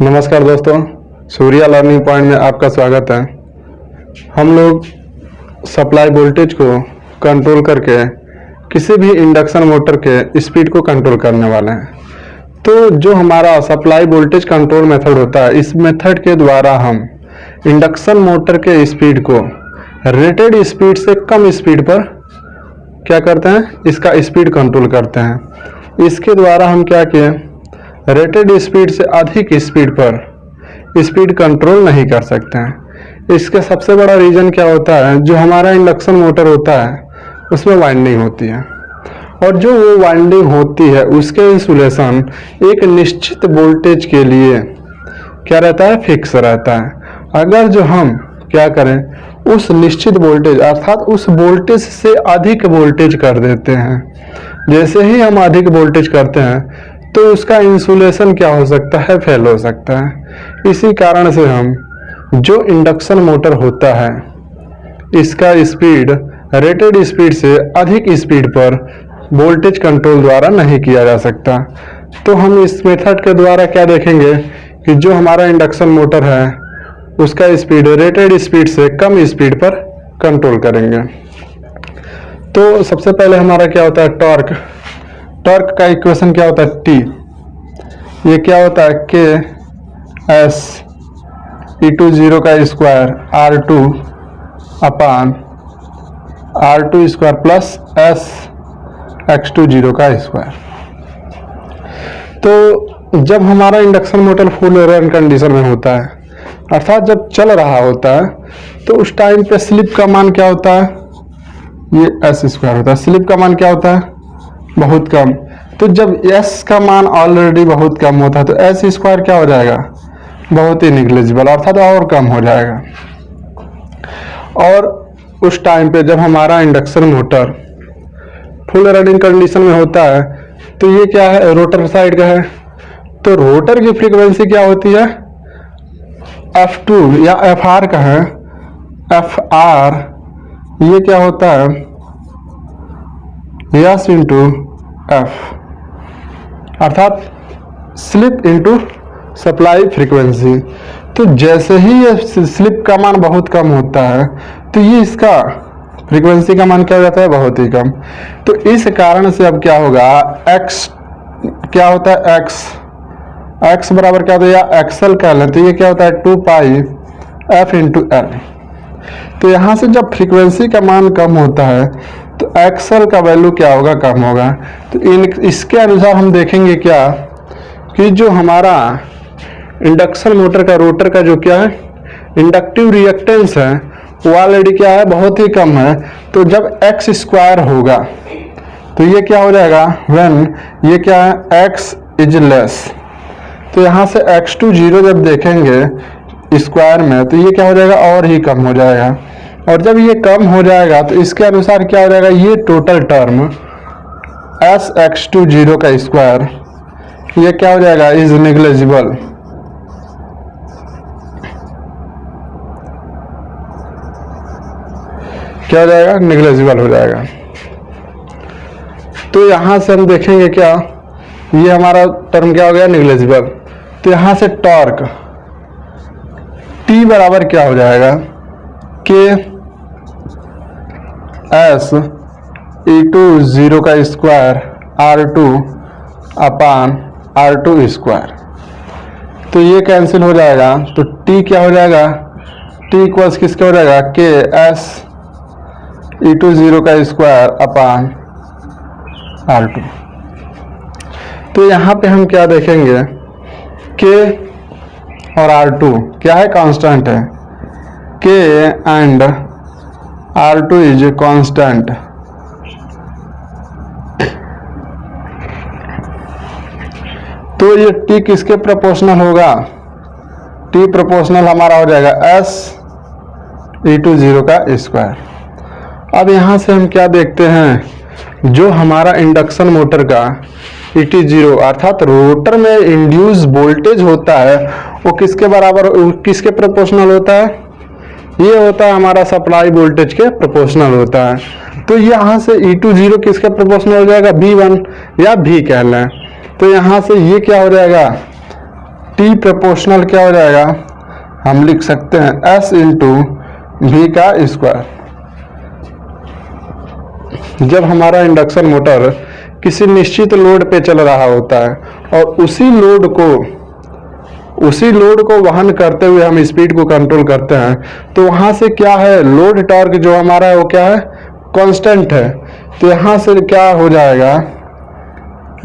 नमस्कार दोस्तों, Surya learning point में आपका स्वागत है। हम लोग सप्लाई वोल्टेज को कंट्रोल करके किसी भी इंडक्शन मोटर के स्पीड को कंट्रोल करने वाले हैं। तो जो हमारा सप्लाई वोल्टेज कंट्रोल मेथड होता है, इस मेथड के द्वारा हम इंडक्शन मोटर के स्पीड को रेटेड स्पीड से कम स्पीड पर क्या करते हैं, इसका स्पीड कंट्रोल करते हैं। इसके द्वारा हम क्या किए, रेटेड स्पीड से अधिक स्पीड पर स्पीड कंट्रोल नहीं कर सकते हैं। इसके सबसे बड़ा रीजन क्या होता है, जो हमारा इंडक्शन मोटर होता है उसमें वाइंडिंग होती है, और जो वो वाइंडिंग होती है उसके इंसुलेशन एक निश्चित वोल्टेज के लिए क्या रहता है, फिक्स रहता है। अगर जो हम क्या करें, उस निश्चित वोल्टेज अर्थात उस वोल्टेज से अधिक वोल्टेज कर देते हैं, जैसे ही हम अधिक वोल्टेज करते हैं तो उसका इंसुलेशन क्या हो सकता है, फेल हो सकता है। इसी कारण से हम जो इंडक्शन मोटर होता है इसका स्पीड रेटेड स्पीड से अधिक स्पीड पर वोल्टेज कंट्रोल द्वारा नहीं किया जा सकता। तो हम इस मेथड के द्वारा क्या देखेंगे कि जो हमारा इंडक्शन मोटर है उसका स्पीड रेटेड स्पीड से कम स्पीड पर कंट्रोल करेंगे। तो सबसे पहले हमारा क्या होता है, टॉर्क। टॉर्क का इक्वेशन क्या होता है, टी। ये क्या होता है, के एस E2 0 का स्क्वायर R2 अपान R2 square plus S X2 0 का स्क्वायर। तो जब हमारा induction motor full run condition में होता है, अर्थात जब चल रहा होता है, तो उस टाइम पे स्लिप का मान क्या होता है, ये एस स्क्वायर होता है। स्लिप का मान क्या होता है, बहुत कम। तो जब एस का मान ऑलरेडी बहुत कम होता है तो एस स्क्वायर क्या हो जाएगा, बहुत ही निग्लिजिबल, अर्थात और कम हो जाएगा। और उस टाइम पे जब हमारा induction motor full running condition में होता है तो ये क्या है, रोटर साइड का है। तो रोटर की फ्रीक्वेंसी क्या होती है, F2 या FR का है। FR ये क्या होता है, यस इंटू एफ, अर्थात स्लिप इंटू सप्लाई फ्रीक्वेंसी। तो जैसे ही ये स्लिप का मान बहुत कम होता है तो ये इसका फ्रीक्वेंसी का मान क्या हो जाता है, बहुत ही कम। तो इस कारण से अब क्या होगा, एक्स क्या होता है, एक्स बराबर क्या होता है, या एक्सएल कह लें, तो ये क्या होता है 2 पाई एफ इंटू एल। तो यहाँ से जब फ्रीक्वेंसी का मान कम होता है तो एक्सएल का वैल्यू क्या होगा, कम होगा। तो इसके अनुसार हम देखेंगे क्या कि जो हमारा इंडक्शन मोटर का रोटर का जो क्या है इंडक्टिव रिएक्टेंस है वो ऑलरेडी क्या है, बहुत ही कम है। तो जब एक्स स्क्वायर होगा तो ये क्या हो जाएगा, व्हेन ये क्या है, एक्स इज लेस। तो यहाँ से X2 0 जब देखेंगे स्क्वायर में तो ये क्या हो जाएगा, और ही कम हो जाएगा। और जब ये कम हो जाएगा तो इसके अनुसार क्या हो जाएगा, ये टोटल टर्म एस X2 0 का स्क्वायर ये क्या हो जाएगा, इज नेग्लिजिबल। क्या हो जाएगा, नेग्लिजिबल हो जाएगा। तो यहां से हम देखेंगे क्या, ये हमारा टर्म क्या हो गया, नेग्लिजिबल। तो यहां से टॉर्क T बराबर क्या हो जाएगा, के एस E2 0 का स्क्वायर R2 अपान R2 स्क्वायर। तो ये कैंसिल हो जाएगा, तो T क्या हो जाएगा, T इक्वल्स किसका हो जाएगा, के एस E2 0 का स्क्वायर अपान R2। तो यहाँ पे हम क्या देखेंगे, के और R2 क्या है, कांस्टेंट है। के एंड R2 इज कांस्टेंट। तो ये T किसके प्रोपोर्शनल होगा, T प्रोपोर्शनल हमारा हो जाएगा S E2 0 का स्क्वायर। अब यहां से हम क्या देखते हैं, जो हमारा इंडक्शन मोटर का ET0 अर्थात रोटर में इंड्यूस वोल्टेज होता है वो किसके बराबर, किसके प्रोपोर्शनल होता है, ये होता है हमारा सप्लाई वोल्टेज के प्रोपोर्शनल होता है। तो यहाँ से E20 किसके प्रोपोर्शनल हो जाएगा, V1 या V कह लें। तो यहाँ से ये क्या हो जाएगा, टी प्रोपोर्शनल क्या हो जाएगा, हम लिख सकते हैं S इंटू वी का स्क्वायर। जब हमारा इंडक्शन मोटर किसी निश्चित लोड पे चल रहा होता है और उसी लोड को वहन करते हुए हम स्पीड को कंट्रोल करते हैं, तो वहां से क्या है, लोड टॉर्क जो हमारा है वो क्या है, कांस्टेंट है। तो यहां से क्या हो जाएगा,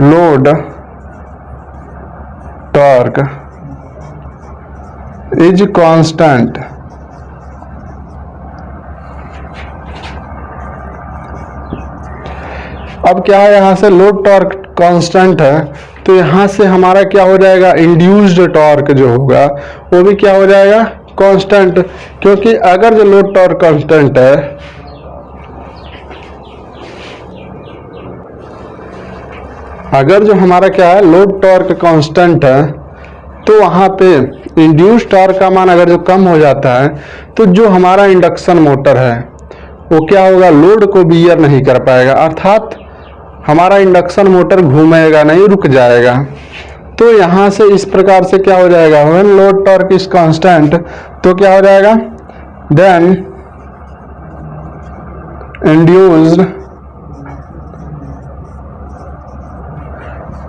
लोड टॉर्क इज कांस्टेंट। अब क्या है, यहां से लोड टॉर्क कांस्टेंट है, तो यहां से हमारा क्या हो जाएगा, इंड्यूस्ड टॉर्क जो होगा वो भी क्या हो जाएगा, कांस्टेंट। क्योंकि अगर जो लोड टॉर्क कांस्टेंट है, अगर जो हमारा क्या है, लोड टॉर्क कांस्टेंट है, तो वहां पे इंड्यूस्ड टॉर्क का मान अगर जो कम हो जाता है, तो जो हमारा इंडक्शन मोटर है वो क्या होगा, लोड को बियर नहीं कर पाएगा, अर्थात हमारा इंडक्शन मोटर घूमेगा नहीं, रुक जाएगा। तो यहां से इस प्रकार से क्या हो जाएगा, when load torque is constant, तो क्या हो जाएगा, then induced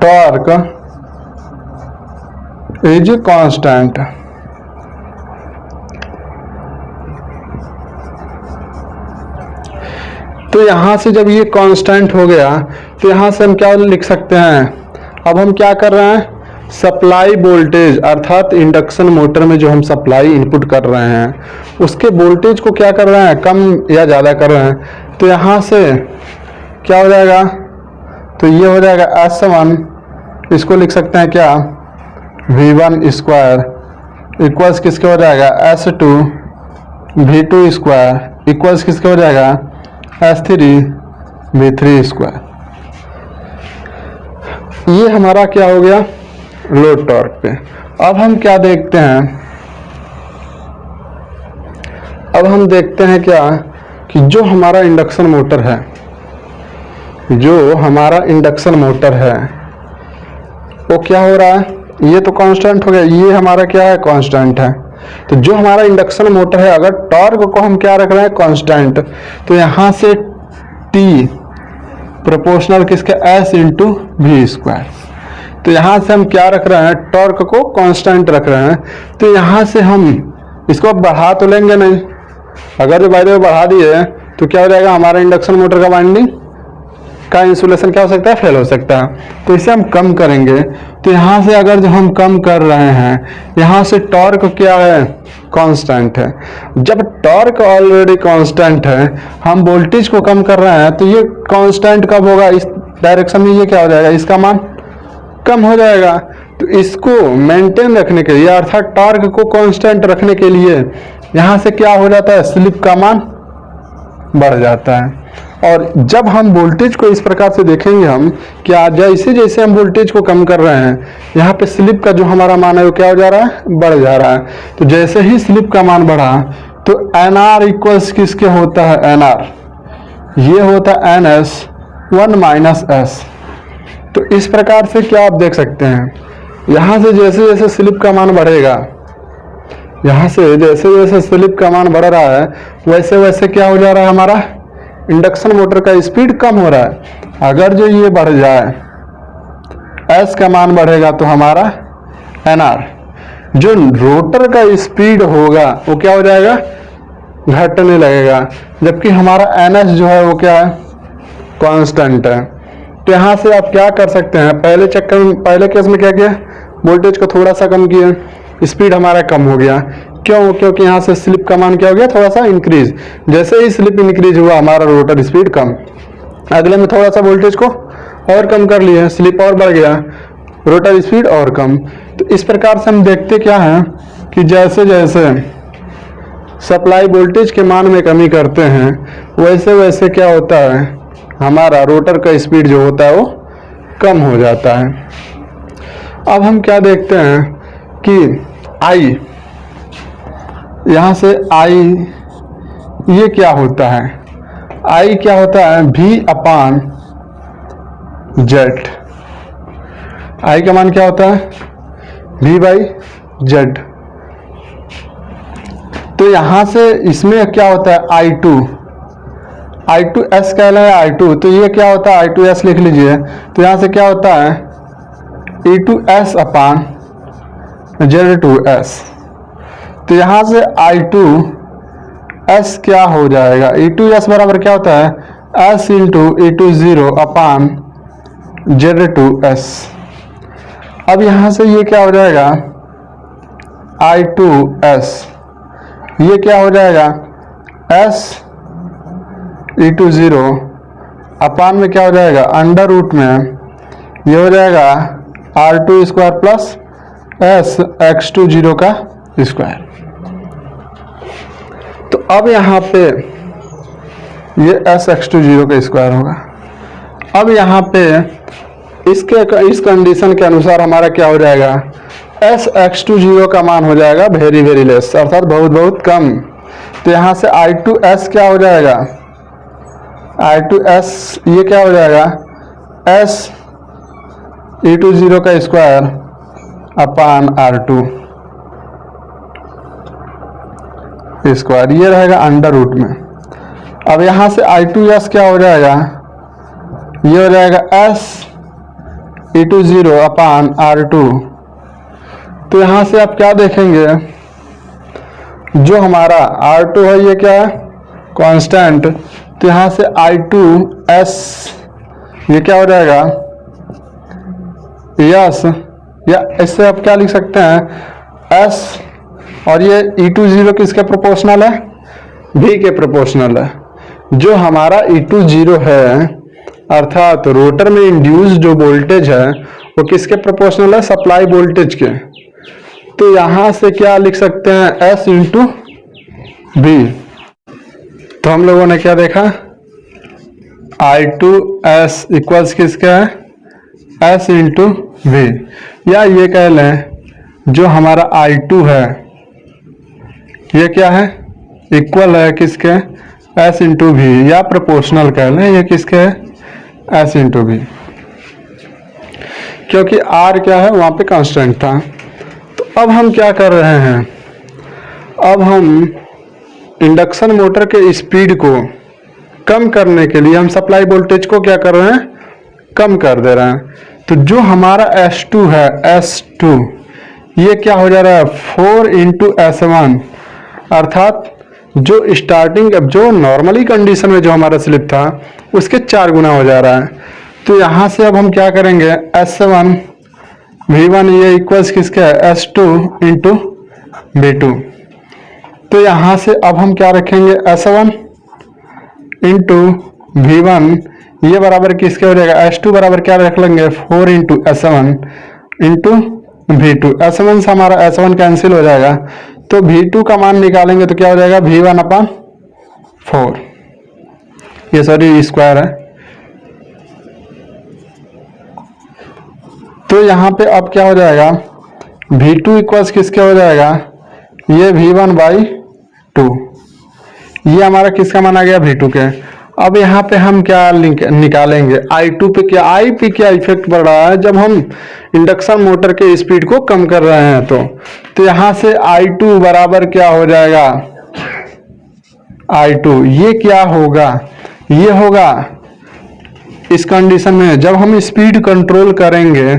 torque is constant. तो यहां से जब ये कांस्टेंट हो गया, तो यहां से हम क्या लिख सकते हैं, अब हम क्या कर रहे हैं, सप्लाई वोल्टेज, अर्थात इंडक्शन मोटर में जो हम सप्लाई इनपुट कर रहे हैं उसके वोल्टेज को क्या कर रहे हैं, कम या ज़्यादा कर रहे हैं। तो यहाँ से क्या हो जाएगा, तो ये हो जाएगा S1, इसको लिख सकते हैं क्या, V1 स्क्वायर इक्वल्स किसके हो जाएगा, S2 V2 स्क्वायर इक्वल्स किसके हो जाएगा, S3 V3 स्क्वायर। ये हमारा क्या हो गया, लोड टॉर्क पे। अब हम क्या देखते हैं, अब हम देखते हैं क्या, कि जो हमारा इंडक्शन मोटर है, जो हमारा इंडक्शन मोटर है वो क्या हो रहा है, ये तो कांस्टेंट हो गया, ये हमारा क्या है, कांस्टेंट है। तो जो हमारा इंडक्शन मोटर है, अगर टॉर्क को हम क्या रख रहे हैं, कांस्टेंट, तो यहां से टी प्रोपोर्शनल किसके, S इंटू वी स्क्वायर। तो यहां से हम क्या रख रहे हैं, टॉर्क को कांस्टेंट रख रहे हैं। तो यहां से हम इसको बढ़ा तो लेंगे नहीं, अगर जो बाय द वे बढ़ा दिए तो क्या हो जाएगा, हमारा इंडक्शन मोटर का वाइंडिंग का इंसुलेशन क्या हो सकता है, फेल हो सकता है। तो इसे हम कम करेंगे। तो यहाँ से अगर जो हम कम कर रहे हैं, यहाँ से टॉर्क क्या है, कांस्टेंट है। जब टॉर्क ऑलरेडी कांस्टेंट है, हम वोल्टेज को कम कर रहे हैं, तो ये कांस्टेंट कब होगा, इस डायरेक्शन में ये क्या हो जाएगा, इसका मान कम हो जाएगा। तो इसको मेंटेन रखने के लिए, अर्थात टॉर्क को कांस्टेंट रखने के लिए, यहाँ से क्या हो जाता है, स्लिप का मान बढ़ जाता है। और जब हम वोल्टेज को इस प्रकार से देखेंगे हम, क्या जैसे जैसे हम वोल्टेज को कम कर रहे हैं, यहाँ पे स्लिप का जो हमारा मान है वो क्या हो जा रहा है, बढ़ जा रहा है। तो जैसे ही स्लिप का मान बढ़ा, तो NR इक्वल्स किसके होता है, NR ये होता है NS 1 माइनस S। तो इस प्रकार से क्या आप देख सकते हैं, यहाँ से जैसे जैसे स्लिप का मान बढ़ेगा, यहाँ से जैसे जैसे स्लिप का मान बढ़ रहा है, वैसे वैसे क्या हो जा रहा है, हमारा इंडक्शन मोटर का स्पीड कम हो रहा है। अगर जो ये बढ़ जाए, S का मान बढ़ेगा, तो हमारा NR जो रोटर का स्पीड होगा वो क्या हो जाएगा, घटने लगेगा। जबकि हमारा NS जो है वो क्या है, कांस्टेंट है। तो यहाँ से आप क्या कर सकते हैं, पहले केस में क्या किया, वोल्टेज को थोड़ा सा कम किया, स्पीड हमारा कम हो गया। क्यों, क्योंकि यहाँ से स्लिप का मान क्या हो गया, थोड़ा सा इंक्रीज। जैसे ही स्लिप इंक्रीज हुआ, हमारा रोटर स्पीड कम। अगले में थोड़ा सा वोल्टेज को और कम कर लिए, स्लिप और बढ़ गया, रोटर स्पीड और कम। तो इस प्रकार से हम देखते क्या है कि जैसे जैसे सप्लाई वोल्टेज के मान में कमी करते हैं, वैसे वैसे क्या होता है, हमारा रोटर का स्पीड जो होता है वो कम हो जाता है। अब हम क्या देखते हैं कि I, यहाँ से I ये क्या होता है, I क्या होता है, V/Z। आई का मान क्या होता है v बाई जेड। तो यहां से इसमें क्या होता है I2s कहलाया I2, तो ये क्या होता है I2s लिख लीजिए। तो यहां से क्या होता है E2s अपान Z2s। तो यहां से I2s क्या हो जाएगा, E2s बराबर क्या होता है s इंटू E20 अपान Z2s। अब यहां से ये क्या हो जाएगा I2s, ये क्या हो जाएगा s E20 अपान में क्या हो जाएगा अंडर रूट में ये हो जाएगा R2 square plus s x20 का स्क्वायर। तो अब यहाँ पे ये s x20 का स्क्वायर होगा। अब यहाँ पे इस कंडीशन के अनुसार हमारा क्या हो जाएगा s x20 का मान हो जाएगा वेरी वेरी लेस, अर्थात बहुत बहुत कम। तो यहाँ से I2s क्या हो जाएगा I2s ये क्या हो जाएगा s E20 का स्क्वायर अपान R2 स्क्वायर, ये रहेगा अंडर रूट में। अब यहाँ से I2s क्या हो जाएगा, ये हो जाएगा s E20 अपान R2। तो यहाँ से आप क्या देखेंगे, जो हमारा R2 है ये क्या है कांस्टेंट। तो यहाँ से I2s ये क्या हो जाएगा यस, या इससे आप क्या लिख सकते हैं s, और ये E20 किसके प्रोपोर्शनल है v के प्रोपोर्शनल है। जो हमारा E20 है अर्थात रोटर में इंड्यूस जो वोल्टेज है वो किसके प्रोपोर्शनल है सप्लाई वोल्टेज के। तो यहां से क्या लिख सकते हैं s इंटू v। तो हम लोगों ने क्या देखा I2s इक्वल्स किसका है s इंटू v, या ये कह लें जो हमारा I2 है ये क्या है इक्वल है किसके s इंटू v, या प्रोपोर्शनल कह लें ये किसके है s इंटू v, क्योंकि r क्या है वहां पे कांस्टेंट था। तो अब हम क्या कर रहे हैं, अब हम इंडक्शन मोटर के स्पीड को कम करने के लिए हम सप्लाई वोल्टेज को क्या कर रहे हैं कम कर दे रहे हैं। तो जो हमारा S2 है S2 ये क्या हो जा रहा है 4 इंटू S1, अर्थात जो स्टार्टिंग जो नॉर्मली कंडीशन में जो हमारा स्लिप था उसके 4 गुना हो जा रहा है। तो यहाँ से अब हम क्या करेंगे S1 V1 ये इक्वल्स किसका है S2 इंटू V2। तो यहाँ से अब हम क्या रखेंगे S1 इंटू V1 ये बराबर किसके हो जाएगा S2 बराबर क्या रख लेंगे 4 into S1 into V2। S1 से हमारा S1 कैंसिल हो जाएगा, तो V2 का मान निकालेंगे तो क्या हो जाएगा V1 अपान 4, ये सॉरी स्क्वायर है। तो यहाँ पे अब क्या हो जाएगा V2 इक्वल्स किसके हो जाएगा ये V1 बाई 2, ये हमारा किसका मान आ गया V2 के। अब यहाँ पे हम क्या निकालेंगे I2 पे क्या I पे क्या इफेक्ट पड़ रहा है जब हम इंडक्शन मोटर के स्पीड को कम कर रहे हैं। तो यहाँ से I2 बराबर क्या हो जाएगा I2 ये क्या होगा, ये होगा इस कंडीशन में जब हम स्पीड कंट्रोल करेंगे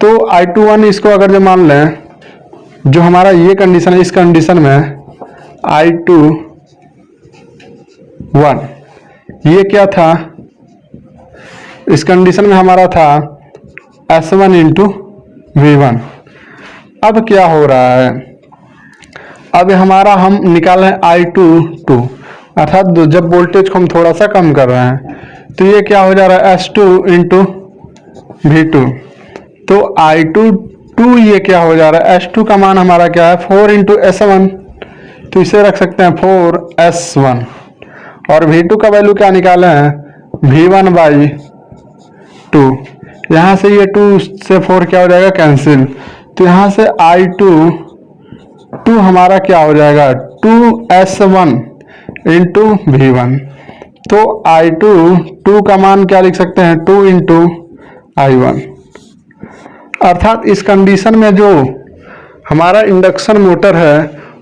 तो I21 इसको अगर जो मान लें जो हमारा ये कंडीशन है, इस कंडीशन में I21 ये क्या था इस कंडीशन में हमारा था S1 इंटू V1। अब क्या हो रहा है, अब हमारा हम निकाले I22 अर्थात जब वोल्टेज को हम थोड़ा सा कम कर रहे हैं तो ये क्या हो जा रहा है S2 इंटू V2। तो I22 ये क्या हो जा रहा है S2 का मान हमारा क्या है 4 इंटू S1, तो इसे रख सकते हैं 4S1, और V2 का वैल्यू क्या निकाले हैं V1 बाई 2। यहाँ से ये 2 से 4 क्या हो जाएगा कैंसिल, तो यहाँ से I2 हमारा क्या हो जाएगा 2S1 इंटू V1। तो I2 का मान क्या लिख सकते हैं 2 इंटू I1। अर्थात इस कंडीशन में जो हमारा इंडक्शन मोटर है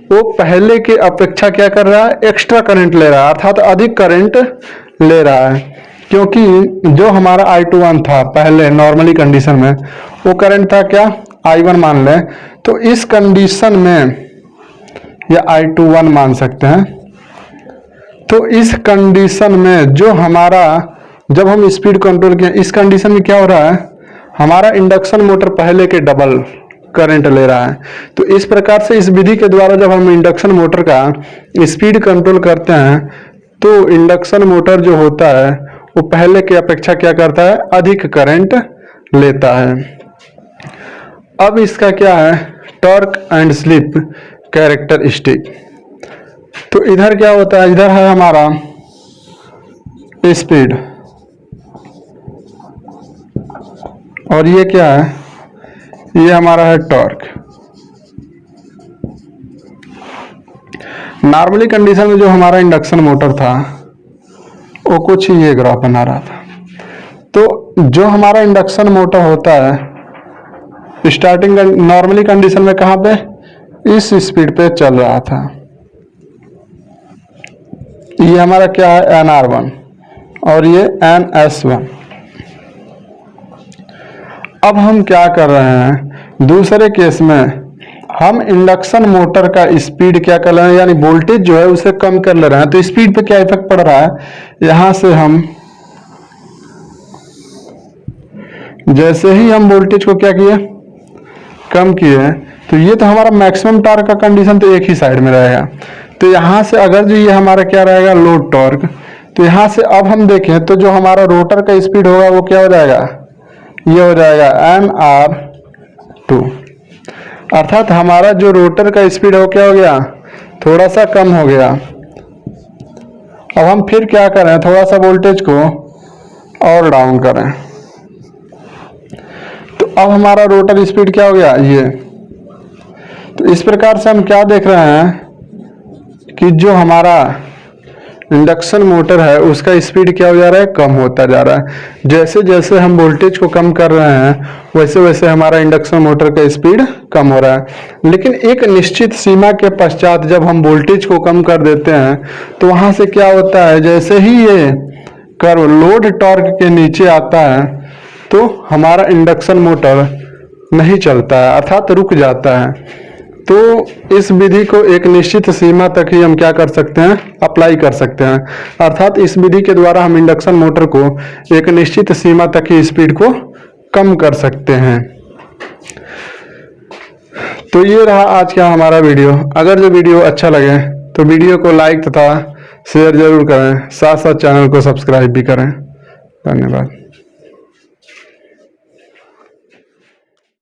वो पहले के अपेक्षा क्या कर रहा है, एक्स्ट्रा करंट ले रहा है, अर्थात अधिक करंट ले रहा है। क्योंकि जो हमारा I21 था पहले नॉर्मली कंडीशन में, वो करंट था क्या, I1 मान लें, तो इस कंडीशन में या I21 मान सकते हैं। तो इस कंडीशन में जो हमारा, जब हम स्पीड कंट्रोल किए, इस कंडीशन में क्या हो रहा है, हमारा इंडक्शन मोटर पहले के डबल करंट ले रहा है। तो इस प्रकार से इस विधि के द्वारा जब हम इंडक्शन मोटर का स्पीड कंट्रोल करते हैं तो इंडक्शन मोटर जो होता है वो पहले की अपेक्षा क्या करता है, अधिक करंट लेता है। अब इसका क्या है, टॉर्क एंड स्लिप कैरेक्टरिस्टिक। तो इधर क्या होता है, इधर है हमारा स्पीड और ये क्या है, ये हमारा है टॉर्क। नॉर्मली कंडीशन में जो हमारा इंडक्शन मोटर था वो कुछ ये ग्राफ बना रहा था। तो जो हमारा इंडक्शन मोटर होता है स्टार्टिंग नॉर्मली कंडीशन में कहाँ पे, इस स्पीड पे चल रहा था। ये हमारा क्या है, NR1 और ये NS1। अब हम क्या कर रहे हैं, दूसरे केस में हम इंडक्शन मोटर का स्पीड क्या कर रहे हैं, यानी वोल्टेज जो है उसे कम कर ले रहे हैं। तो स्पीड पे क्या इफेक्ट पड़ रहा है, यहां से हम जैसे ही हम वोल्टेज को क्या किए, कम किए, तो ये तो हमारा मैक्सिमम टॉर्क का कंडीशन तो एक ही साइड में रहेगा। तो यहां से अगर जो ये हमारा क्या रहेगा, लोड टॉर्क, तो यहां से अब हम देखें तो जो हमारा रोटर का स्पीड होगा वो क्या हो जाएगा, ये हो जाएगा NR2। अर्थात हमारा जो रोटर का स्पीड हो क्या हो गया, थोड़ा सा कम हो गया। अब हम फिर क्या करें, थोड़ा सा वोल्टेज को और डाउन करें, तो अब हमारा रोटर स्पीड क्या हो गया, ये। तो इस प्रकार से हम क्या देख रहे हैं कि जो हमारा इंडक्शन मोटर है उसका स्पीड क्या हो जा रहा है, कम होता जा रहा है। जैसे जैसे हम वोल्टेज को कम कर रहे हैं वैसे वैसे हमारा इंडक्शन मोटर का स्पीड कम हो रहा है। लेकिन एक निश्चित सीमा के पश्चात जब हम वोल्टेज को कम कर देते हैं तो वहां से क्या होता है, जैसे ही ये कर्व लोड टॉर्क के नीचे आता है तो हमारा इंडक्शन मोटर नहीं चलता है, अर्थात रुक जाता है। तो इस विधि को एक निश्चित सीमा तक ही हम क्या कर सकते हैं, अप्लाई कर सकते हैं। अर्थात इस विधि के द्वारा हम इंडक्शन मोटर को एक निश्चित सीमा तक ही स्पीड को कम कर सकते हैं। तो ये रहा आज का हमारा वीडियो। अगर जो वीडियो अच्छा लगे तो वीडियो को लाइक तथा शेयर जरूर करें, साथ साथ चैनल को सब्सक्राइब भी करें। धन्यवाद।